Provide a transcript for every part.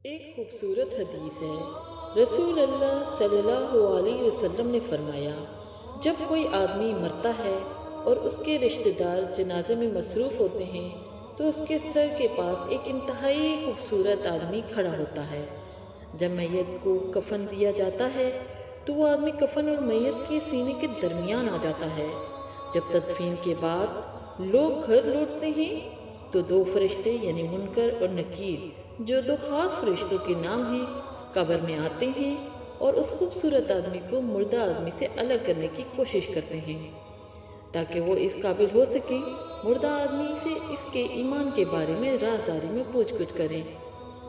ایک خوبصورت حدیث ہے۔ رسول اللہ صلی اللہ علیہ وسلم نے فرمایا، جب کوئی آدمی مرتا ہے اور اس کے رشتہ دار جنازے میں مصروف ہوتے ہیں تو اس کے سر کے پاس ایک انتہائی خوبصورت آدمی کھڑا ہوتا ہے۔ جب میت کو کفن دیا جاتا ہے تو وہ آدمی کفن اور میت کے سینے کے درمیان آ جاتا ہے۔ جب تدفین کے بعد لوگ گھر لوٹتے ہیں تو دو فرشتے یعنی منکر اور نکیر، جو دو خاص فرشتوں کے نام ہیں، قبر میں آتے ہیں اور اس خوبصورت آدمی کو مردہ آدمی سے الگ کرنے کی کوشش کرتے ہیں تاکہ وہ اس قابل ہو سکیں مردہ آدمی سے اس کے ایمان کے بارے میں رازداری میں پوچھ گچھ کریں۔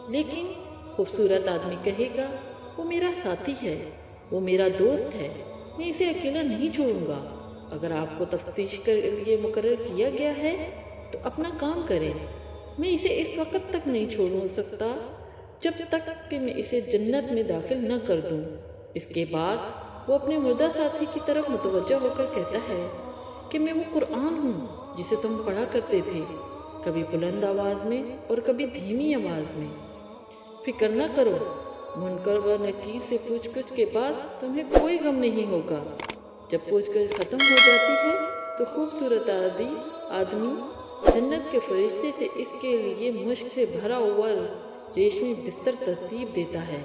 لیکن خوبصورت آدمی کہے گا، وہ میرا ساتھی ہے، وہ میرا دوست ہے، میں اسے اکیلا نہیں چھوڑوں گا۔ اگر آپ کو تفتیش کے لیے مقرر کیا گیا ہے تو اپنا کام کریں، میں اسے اس وقت تک نہیں چھوڑ سکتا جب تک کہ میں اسے جنت میں داخل نہ کر دوں۔ اس کے بعد وہ اپنے مردہ ساتھی کی طرف متوجہ ہو کر کہتا ہے کہ میں وہ قرآن ہوں جسے تم پڑھا کرتے تھے، کبھی بلند آواز میں اور کبھی دھیمی آواز میں۔ فکر نہ کرو، منکر و نکیر سے پوچھ گچھ کے بعد تمہیں کوئی غم نہیں ہوگا۔ جب پوچھ گچھ ختم ہو جاتی ہے تو خوبصورت آدمی جنت کے فرشتے سے اس کے لیے مشک سے بھرا ہوا ریشمی بستر ترتیب دیتا ہے۔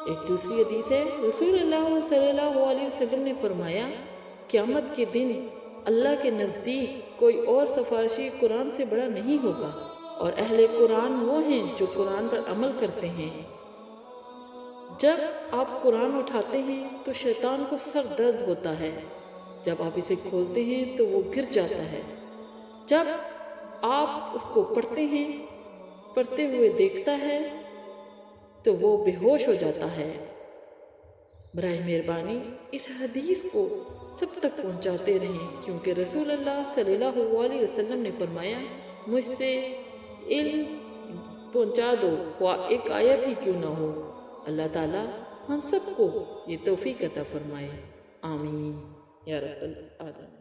ایک دوسری حدیث ہے، رسول اللہ صلی اللہ علیہ وسلم نے فرمایا، قیامت کے دن اللہ کے نزدیک کوئی اور سفارشی قرآن سے بڑا نہیں ہوگا، اور اہل قرآن وہ ہیں جو قرآن پر عمل کرتے ہیں۔ جب آپ قرآن اٹھاتے ہیں تو شیطان کو سر درد ہوتا ہے، جب آپ اسے کھولتے ہیں تو وہ گر جاتا ہے، جب آپ اس کو پڑھتے ہوئے دیکھتا ہے تو وہ بے ہوش ہو جاتا ہے۔ برائے مہربانی اس حدیث کو سب تک پہنچاتے رہیں، کیونکہ رسول اللہ صلی اللہ علیہ وسلم نے فرمایا، مجھ سے علم پہنچا دو خواہ ایک آیت ہی کیوں نہ ہو۔ اللہ تعالی ہم سب کو یہ توفیق عطا فرمائے، آمین یا رب العالمین۔